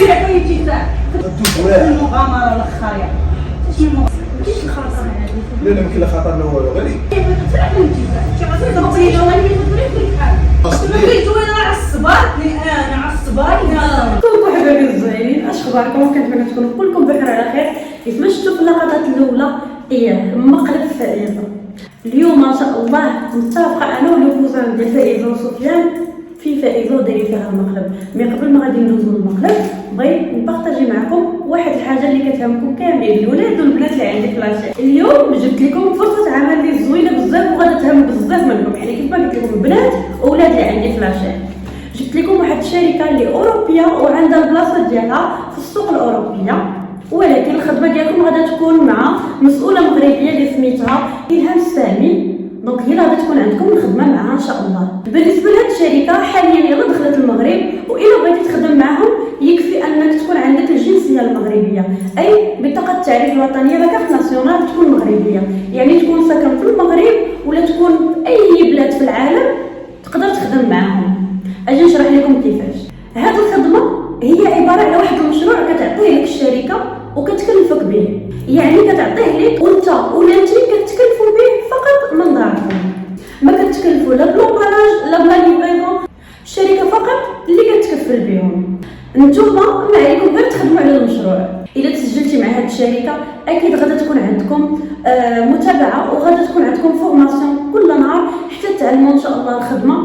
عطيتي ساعه المغامره الاخريه كاينش الخطر هذه لا لا ما كاين لا خطر لا والو غير كلكم حبايبي الزوينين، اش اخباركم؟ كنتمنى تكونوا كلكم بخير على خير. كيف ما شفتوا في اللقطات الاولى مقلب فائزه. اليوم ما شاء الله متفقه انا والكوزان ديال فائزه وسفيان في فائزه ودايرين فيها المقلب. مي قبل ما غادي ندوزو للمقلب بغيت نبارطاجي معكم واحد الحاجه اللي كتهمكم كاملين الولاد والبنات اللي عندي في لاشين. اليوم جبت لكم فرصه عمل لي زوينه بزاف وغادي تهم بزاف منكم، يعني كيف ما قلت لكم البنات واولاد اللي عندي في لاشين. جبت لكم واحد الشركه اللي اوروبيه وعندها البلاصه ديالها في السوق الاوروبيه، ولكن الخدمه ديالكم غادي تكون مع مسؤوله مغربيه اللي سميتها إلهام السامي. دونك هي اللي غادي تكون عندكم الخدمه معها ان شاء الله. بالنسبه لهاد الشركه حاليا يلا دخلت المغرب، والا بغيتي تخدم معهم يكفي انك تكون عندك الجنسيه المغربيه، اي بطاقه التعريف الوطنيه لا كارت ناسيونال تكون مغربيه، يعني تكون ساكن في المغرب ولا تكون في اي بلاد في العالم تقدر تخدم معهم. اجي نشرح لكم كيفاش. هاد الخدمه هي عباره على واحد المشروع كتعطيه لك الشركه وكتكلفك به، يعني كتعطيه لك وانت ولانتي كتكلفوا به فقط من داركم، ما كتكلفوا لا بلومباراج لا بلا ليفريزون، الشركه فقط اللي كتكفل بهم. نتوما ما عليكم غير تخدموا على المشروع. الا تسجلتي مع هاد الشركه اكيد غادي تكون عندكم متابعه وغادي تكون عندكم فورماسيون كل نهار حتى تعلموا ان شاء الله الخدمه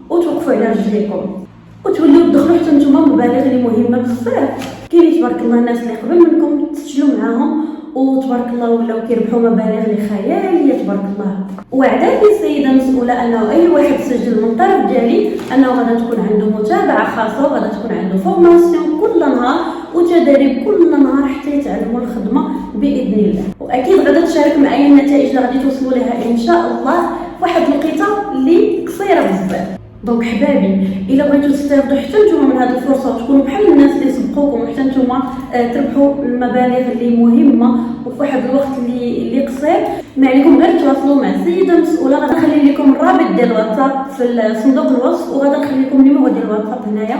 وتوقفوا على رجليكم وتوليو تدخلوا حتى نتوما مبالغ اللي مهمه بزاف. كاين تبارك الله الناس اللي قبل منكم تسجلوا معاهم وتبارك الله ولاو كيربحوا مبالغ اللي خياليه تبارك الله. وعداني السيده المسؤوله انه اي واحد سجل من الطرف ديالي انه غادي تكون عنده متابعه خاصه وغادي تكون عنده فورماسيون كل نهار وتدريب كل نهار حتى يتعلموا الخدمه باذن الله. واكيد غادي تشارك معايا النتائج اللي غادي توصلوا لها ان شاء الله واحد الوقيته اللي قصيره بزاف. دونك حبابي الا بغيتو تستافدوا حتى نتوما من هذه الفرصه وتكونوا بحال الناس اللي سبقوكم وحتى نتوما تربحوا المبالغ اللي مهمه وفي واحد الوقت اللي قصير، ما عليكم غير تواصلوا مع السيده المسؤوله. غادي نخلي لكم الرابط ديال الواتساب في صندوق الوصف وغادي نخلي لكم النيميرو ديال الواتساب هنايا.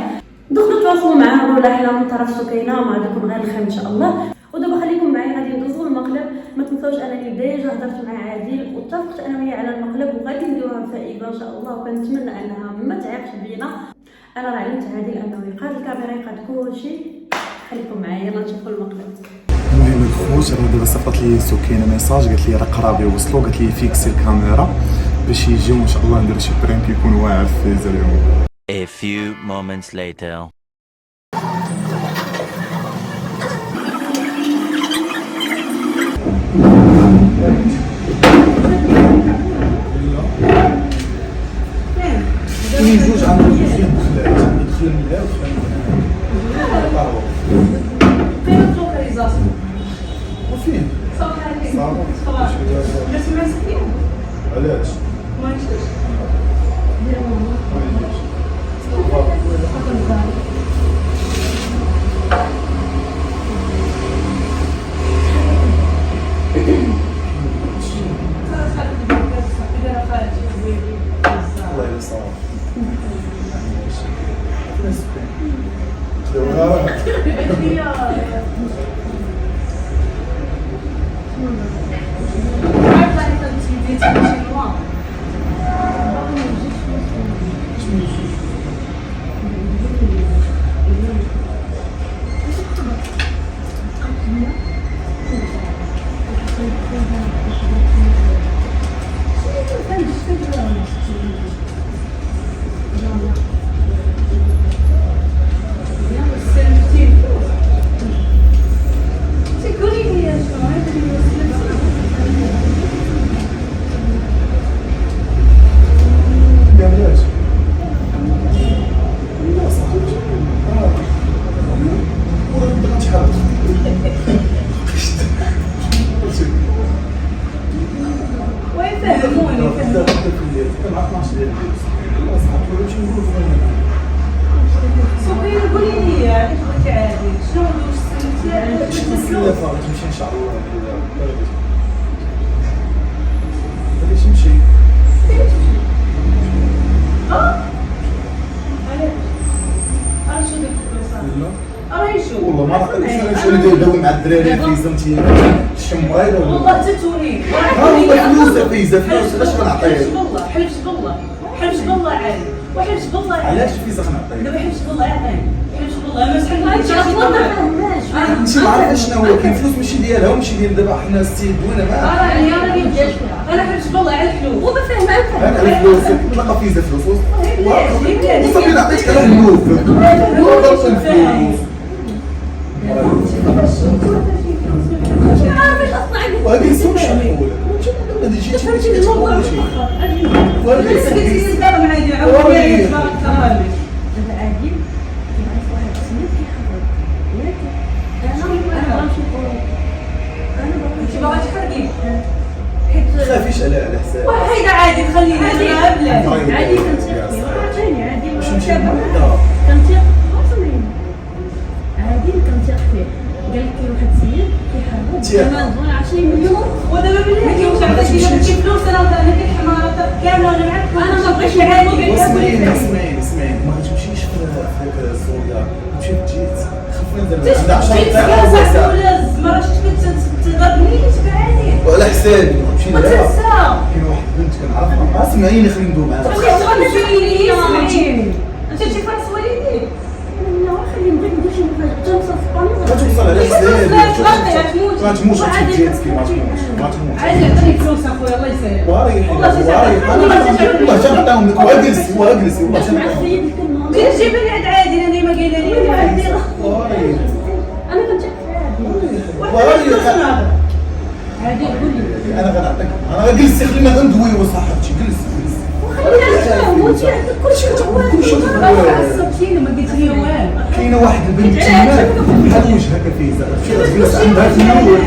دخلوا تواصلوا معها ولا حنا من طرف سكينه وما عندكم غير الخير ان شاء الله. ودابا خليكم معايا غادي ندوزو المقلب. ما تنساوش انني ديجا هضرت مع عادل واتفقت انا وياه على المقلب وغادي نديروها فائده ان شاء الله، وكنتمنى انها ما تعيقش بينا. انا راه علمت عادل انه يقاد الكاميرا يقاد كلشي. خليكم معايا يلا نشوفوا المقلب. المهم الخوت انا دابا صيفطت لي سكينه ميساج قالت لي راه قرابي وصلوا، قالت لي فيكسي الكاميرا باش يجيو ان شاء الله نديرو شي برانك يكون واعر في اليوم. A few moments later. كاين جوج عندهم جوج دخلات، ندخل من هنا ودخل من هنا. فين اللوكاليزاسيون؟ وفين؟ صافي. لا سمعت فيهم؟ علاش؟ ما يجيش. الله يسلمك. صغير قولي لي علاش بغيتي عادي شنو واش سلمتي تمشي ان شاء الله. بغيتي تمشي علاش شنو ديك الفلوس؟ راه يشوف والله ما نعرفش انا ندير داوي مع الدراري فيزا انت الشمرايضه والله حتى توني ها هو فلوس فيزا فلوس علاش غنعطيها حلفت بالله حلفت بالله عادي وحلفت بالله علاش فيزا غنعطيها دابا حلفت بالله عطيني حلفت بالله ما هادشي سحبتش اصلا ما فهمناش. انت ما عارفه شنو هو كاين فلوس ماشي ديالها وماشي ديال دابا حنا السيد دوينا معاه انا حلفت بالله على الفلوس وما فاهمه انا الفلوس تلقى فيزا فلوس بلاتي. وصافي نعطيك على النوف وضرب الفلوس ما عارفاش اصلا عندي وهذه سمش نقول هذه جيتي فهمتي الموضوع وهذه بس قلت لي دابا معايا والله. تبارك الله دابا عادي كيعرف واحد السميت كيحضر ياك انا باغا نمشي انت باغا تحرقي ما تخافيش على حساب وحيدة عادي خلينا نلعب بلاتي عادي كنتيق فيه عرفتيني عادي باش نمشي للمريضة كنتيق عادي كنتيق فيه قال لك كاين واحد السيد كيحارب زعما نظن 20 مليون ودابا بلاتي واش عطيتي هادشي فلوس انا ديك الحمارة كاملة وانا معاك انا ما بغيتش عادي اسمعيني ما تمشيش في هذيك السوريا تمشي في جيت خفنا دابا عندها 10 جيت دقائق كاسة ولا الزمرة شفت تضربني عادي وعلى حسابي نمشي ما لها تنسى كاين واحد البنت كنعرفها اسمعيني خلينا ندوي معاها انت تجي فرس والديك لا خلي نبغي ندير شي مفاجاه ما توصل على حسابي ما تموتش في جيت ما تموتش عادي عطيني فلوس اخويا الله يسهل واريح والله والله جنعطيهم لك واجلسي والله جنعطيهم كي تجيب لي عاد عادي انا ديما قايله لي واريح انا كنتيق فيه عادي عادي قول لي انا غنعطيك انا جلسي خلينا غندوي وصاحبتي جلسي كاينه واحد البنت تما بحال وجهك فيزا مشيت تجلس عندها في الاول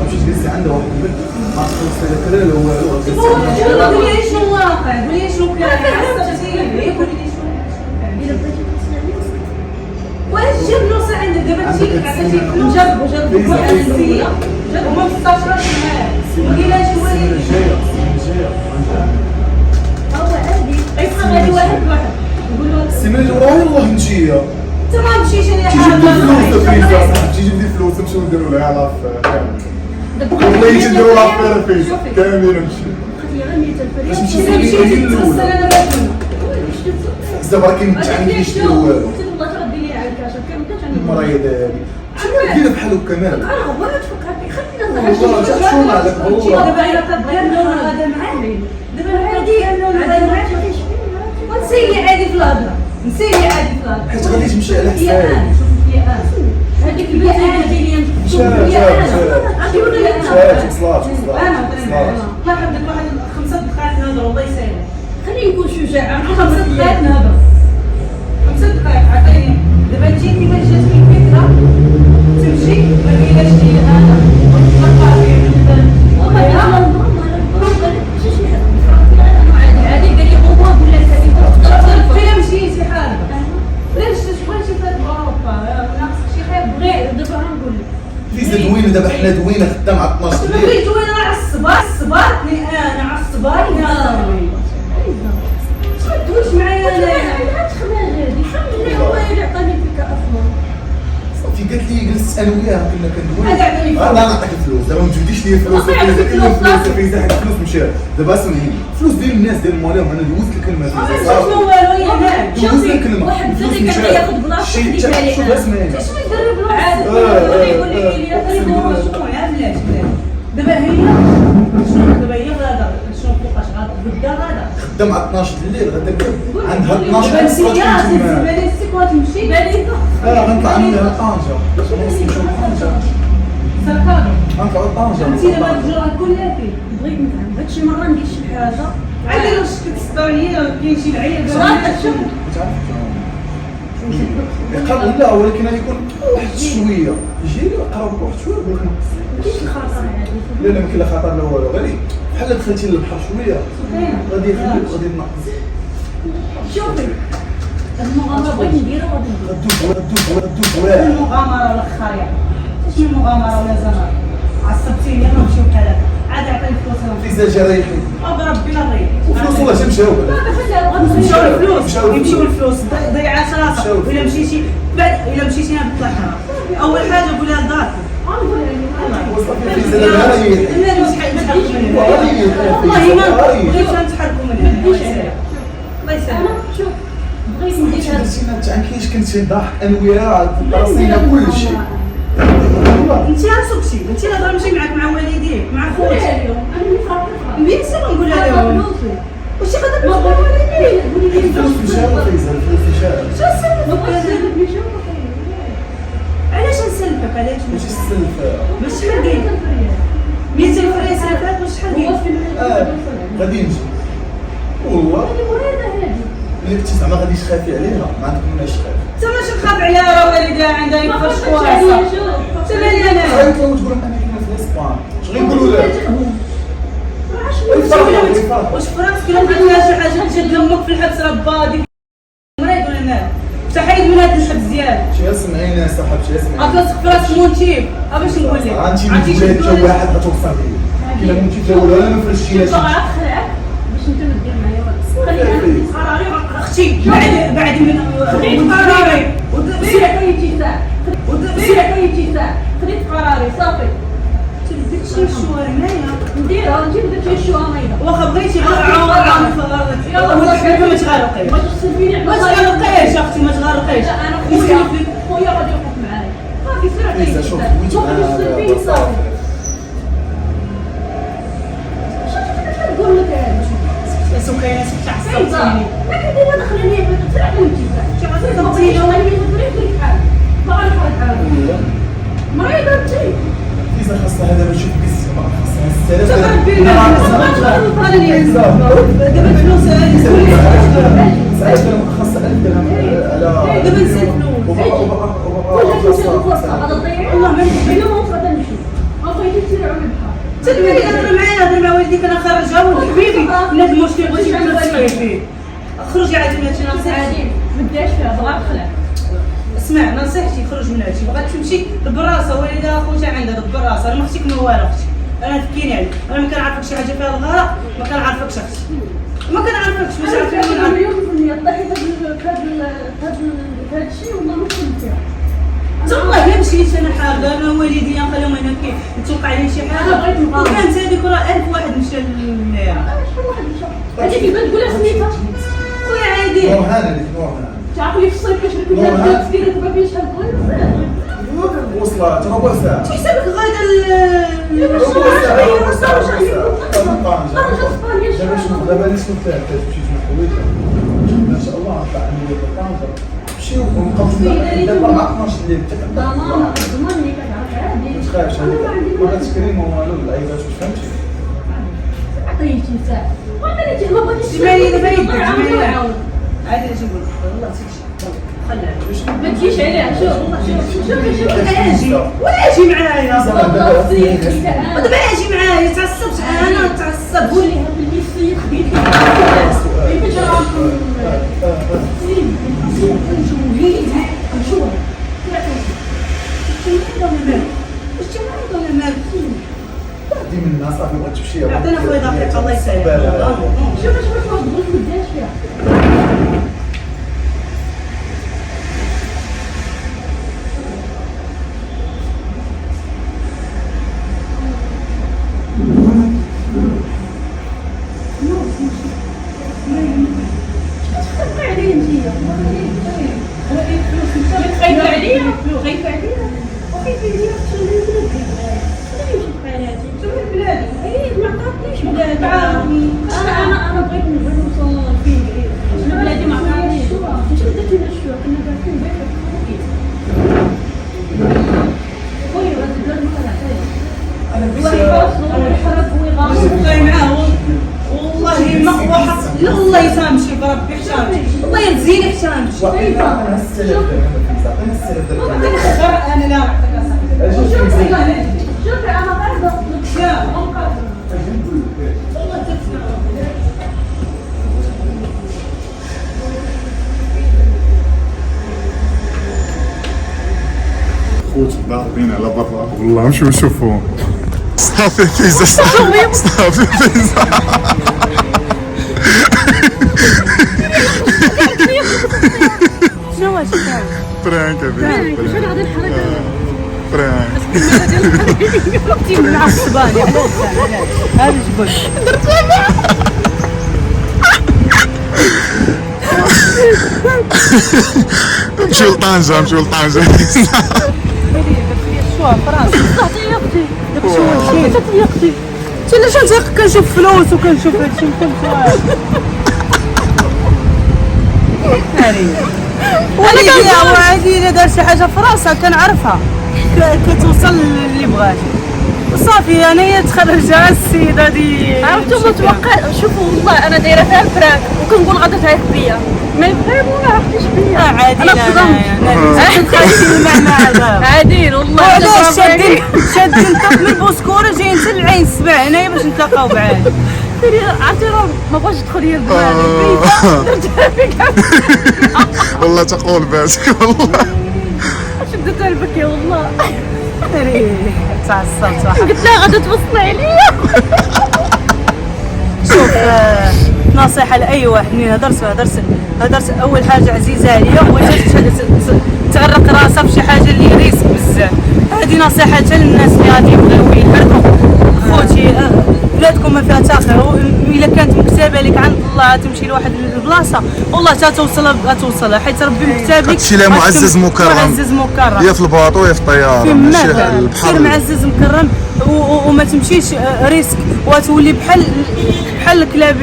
مشيت تجلسي عندها واحد البنت ما توصل لك لا لا والو قولي لي شنو واقع قولي لي شنو كاين عصبتي قولي لي شنو واش جاب فلوس عندك دابا تجيك عطيتي فلوس جاب السيه وما مستشرش معاه قولي لها شنو هو الجايه هو عادي غيبقى غادي واحد يقول له السيمانه اللي وراها والله نجيه انت ما مشيتش انا تيجيب لي فلوس تيجيب لي فلوس نمشيو نديرو لها لاف كامل والله يجي نديرو لاف فيزا كاملين نمشي باش نمشي الاولى دابا راه كاين التعليم شنو والو والله تردي لي على الكاش ما كانش عندي المريض هذه دير بحال هكا مالك انا غبرت فكرت خلينا والله شو مالك والله دابا الا تبغينا هذا معاه دابا عادي معاه ونسيلي عادي في الهضره نسيلي عادي في الهضره حيت غادي تمشي على حسابي هذيك البنت اللي دايرين صلاه واحد واحد 5 دقائق نهضروا الله يسهل خليه يكون شجاع 5 دقائق نهضروا 5 دقائق عطيني دابا انت كيفاش جاتك الفكره تمشي ما كايناش شي هذا وتلقى فيه عادي قال لي هو ولا فين مشيتي حالك علاش شي فات اوروبا ناقصك شي خير بغي دابا غنقول لك فيزا دوينه دابا حنا دوينه خدام على 12 الليل بغيت وانا عصباتني انا عصباتني ما تدويش معايا لا تخمم هذه الحمد لله هو اللي عطاني فيك اصلا صافي قالت لي جلست انا وياها كنا كندوي هذا عطيني فلوس. لا نعطيك الفلوس دابا ما تجبديش لي الفلوس أخويا عطيك الا الفلوس. الفلوس فيزا حيت الفلوس مشى دابا اسمعيني الفلوس ديال الناس ديال مولاهم انا دوزت الكلمه فيزا صافي شنو والو يا مان دوزت الكلمه واحد الفلوس الدري مشى. كان ياخذ بلاصه شي ديك عليه شوف اسمعيني شنو يدير بلاصه عادي يقول لي شنو يا بلاتي دابا هي شنو دابا هي غادا شنو فوقاش غادا بدا غادا خدام على 12 الليل غدا عندها 12 دابا حصه انت تما بالي سيكو تمشي بالي لا غنطلع منها طنجه نمشيو طنجه سركانو غنطلعوا طنجه انت دابا الجرعه كلها فيه بغيت نفهم هاد شي مره ندير شي حاجه عادي واش كتستاني كاين شي لعيب صراحه شوف يقرب لا ولكن غادي يكون واحد شويه يجي لي يقرب واحد شويه يقول لك نقص كاين شي خطر عادي لا لا ما كاين لا خطر لا والو غادي بحال دخلتي للبحر شويه غادي يخليك غادي تنقص شوفي المغامره بغيت نديرها غادي غدوز واعر المغامره ولا الخايع شنو المغامره ولا زمان عصبتيني غنمشيو بحال هكا عاد عطيني فلوس فيزا جا ريحي بربي لا ضيع وفلوس والله جا مشاو يمشيو الفلوس يمشيو الفلوس ضيعات راسك مشاو. الا مشيتي بعد الا مشيتي هنا بطلع حرام اول حاجه قول لها دارك فيزا دابا ريحي لا مش حنتحركوا من هنا والله والله ما بغيتش نتحركوا من هنا الله يسلمك شوف بغيت ندير هذا انت كاينش كنت ضاح انويره راسينا كل شيء والله انت سكتي انت لا ماشي معاك مع والديك مع خوتك مين سما نقول لهم واش غادا مع والديك الفلوس مشاو فيزا الفلوس مشاو شو السبب علاش نسلفك علاش ماشي السلف باش شحال داير 100 فريس سلفات واش شحال داير غادي نجي والله اللي كنتي زعما غادي تخافي عليها ما عندكماش خاف انت ماشي تخاف عليها راه والدها عندها يفرش كواسه تبالي انا خايف لو تقول انا كنا في الاسبان اش غيقولوا لك واش فراسك الا درت لها شي حاجه تجد امك في الحبس راه بادي مريض ولا مال تحيد من هذا الحبس ديالك شي سمعيني يا صاحبتي اسمعيني غتلصق في راسك مونتيب باش نقول لك انت من جهه جو واحد غتوصل لي كاين مونتي جو ولا ما فرشتيهاش تخلعك باش انت ما دير معايا قراري اختي بعد من قراري سير كاين ساعه سير كاين ساعه خديت قراري صافي تبديت شي شوار هنايا نديرها نجيب لك شي شويه مريضه واخا بغيتي يلا ولا حبيبه ما تغرقيش ما تغسليني ما تغرقيش اختي ما تغرقيش انا خويا غادي يوقف معايا صافي سير فيزا كاين شوف ساعه ويت ما تغسليني صافي نقول لك سكينه سكت فيزا عصبتيني ما كدير دخلني في السرعه كنتي مريضه انت فيزا خاصها هذا باش تشوف بيس خاصها 6000 تقربي دابا الفلوس خاصها 1000 درهم على دابا نسيت الفلوس ولا تمشي الفرصه غادا تضيع والله ما بينا ما وصلت نمشي ما بغيتي تسير على البحر تدبري هضر معايا هضر مع والديك انا خارجه ولد حبيبي لا المشكل بغيتي تسمعي فيه خرجي عاد من هادشي نصيحتي عادي ما ديرش فيها بغا تخلع اسمع نصيحتي خرج من هادشي بغات تمشي بالراسه والدها خوتها عندها بالراسه انا ما اختك ما والو اختي انا تفكيني عليك انا ما كنعرفك شي حاجه فيها الغرق ما كنعرفكش اختي ما كنعرفكش باش عرفتي انا اليوم في طيحت هذا الشيء والله ما كنت فيها والله الا مشيت انا حاضر انا والديا نخليهم هنا كيتوقع عليه شي حاجه أنا بغيت نقارن. وكانت هذيك راه 1000 واحد مشى شحال واحد مشى هذيك البنت تقولها سميتها خويا عادي نورهان هذيك نورهان تعرفوا لي في الصيف كنشري كل البنات ديالي تبقى فيها شحال بغيت وصلت ربع ساعة حسابك غادا دابا شنو دابا اللي شنو فيها تمشي تجمع حوايجها ان شاء الله نطلع عندي الطنجة نمشيو ونبقاو دابا مع 12 الليل ضماني كتعرف عادي ما تخافش هذيك ما غاتسكريم والو العيبات واش فهمتي عطيتي ساعه وعطيتي ما بغيتيش جمالي دابا يدك جمالي عادي اش نقول والله تمشي خليها ما تجيش عليها شوف ولا اجي معايا ودابا اجي معايا تعصبش انا تعصب قولي هاد الميسي خبيت لي كيفاش راكم دي من الناس صافي بغات تمشي عطينا خويا دقيقه الله يسهل شوف اش ما تبغيش ما ديرش فيها خايفة عليا خايفة عليا وخايفة عليا شوفي بلادي ما عطاتنيش بلادي انا بغيت نوصل فين بعيد انا بلادي ما عطاتنيش شنو درتي لنا الشوع كنا دايرين بيت خويا هاد البلاد ما كنعطيش والله معاه والله ما هو حق لا الله يسامحك بربي حشامك الله يجزيني حشامك انا 6000 درهم انا 6000 درهم انا لا نعطيك شوفي انا قاعده لا خوت ضاربين على برا والله نمشيو نشوفوهم صافي فيزا صافي فيزا شنو واش كان؟ برانك هذيك واش انا غادي الحركه برانك كنتي معصباني علاش هذا جبل نمشيو لطنجة نمشيو لطنجة شو فرنسا صحتي يا اختي دابا شو هادشي صحتي يا اختي انت علاش انت كنشوف فلوس وكنشوف هادشي ولكن وعادي الا دار شي حاجه في راسها كنعرفها كتوصل للي بغات وصافي انايا تخرجها السيده دي عرفتوا متوقع. شوفوا والله انا دايره فيها الفراق وكنقول غادا تعيق بيا ما يفهموا ما عرفتيش بيا عادي انا صدمت عادي والله علاش شادين الطرف من البوسكوره جايين حتى العين السبع هنايا باش نتلاقاو بعاد عرفتي راه ما بغاش تدخل لي البال والله تقول باسك والله شدت البكي والله تعصبت واحد قلت لها غادا توصلي عليا. شوف نصيحة لأي واحد منين هدرت أول حاجة عزيزة عليا هو تغرق راسها في شي حاجة اللي ريسك بزاف. هذه نصيحة حتى للناس اللي غادي يبغيو يحركوا خوتي بلادكم ما فيها تا خير إلا كانت مكتابة لك عند الله تمشي لواحد البلاصة والله توصلها حيت ربي مكتاب لك هادشي لا معزز مكرم مكرم يا في الباطو يا في الطيارة في ماشي سير البحر معزز مكرم وما تمشيش ريسك وتولي بحال الكلاب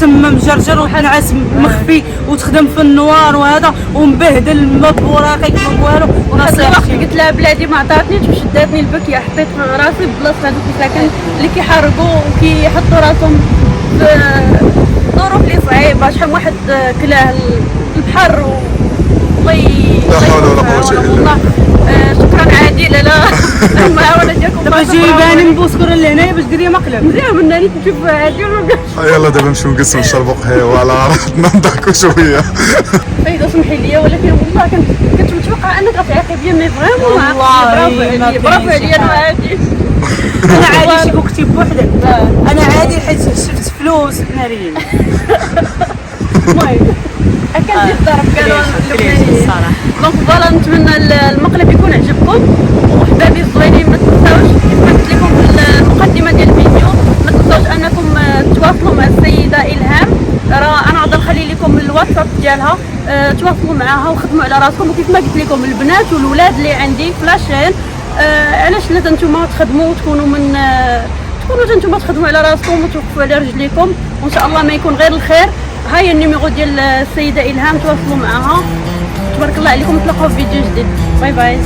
تما مجرجر ونعاس مخفي وتخدم في النوار وهذا ومبهدل ما بوراقك ما والو. ونصيحة قلت لها بلادي ما عطاتنيش باش داتني البكيه حطيت راسي بلاصه هذوك الساكن اللي كيحرقوا وكيحطوا راسهم في ظروف اللي صعيبه. شحال من واحد كلاه البحر لا حول ولا قوة إلا بالله. شكرا عادل على المعاونه ديالكم. دابا جايباني من بوسكوره لهنايا باش ديري مقلب مزيان من هنا نشوف عادل يلا دابا نمشيو نقسمو نشربو قهيوة على راحتنا نضحكو شوية. فايدة سمحي لي ولكن والله كنت متوقعه انك غتعيقي بيا مي فريمون برافو عليا انا عادي. انا عادي شي وقتي بوحدك انا عادي حيت شفت فلوس ناريين. المهم كان ديال الضرب قالوا اللبنانيين الصراحه. دونك فوالا نتمنى المقلب يكون عجبكم وحبابي الزوينين. ما تنساوش كيف ما قلت لكم في المقدمه ديال الفيديو ما تنساوش انكم تواصلوا مع السيده الهام. راه انا غادي نخلي لكم الواتساب ديالها تواصلوا معها وخدموا على راسكم. وكيف ما قلت لكم البنات والولاد اللي عندي في لاشين علاش لا نتوما تخدموا وتكونوا من تكونوا نتوما تخدموا على راسكم وتوقفوا على رجليكم وان شاء الله ما يكون غير الخير. هاي النيميرو ديال السيده الهام تواصلوا معها. تبارك الله عليكم. نتلاقاو في فيديو جديد. باي باي.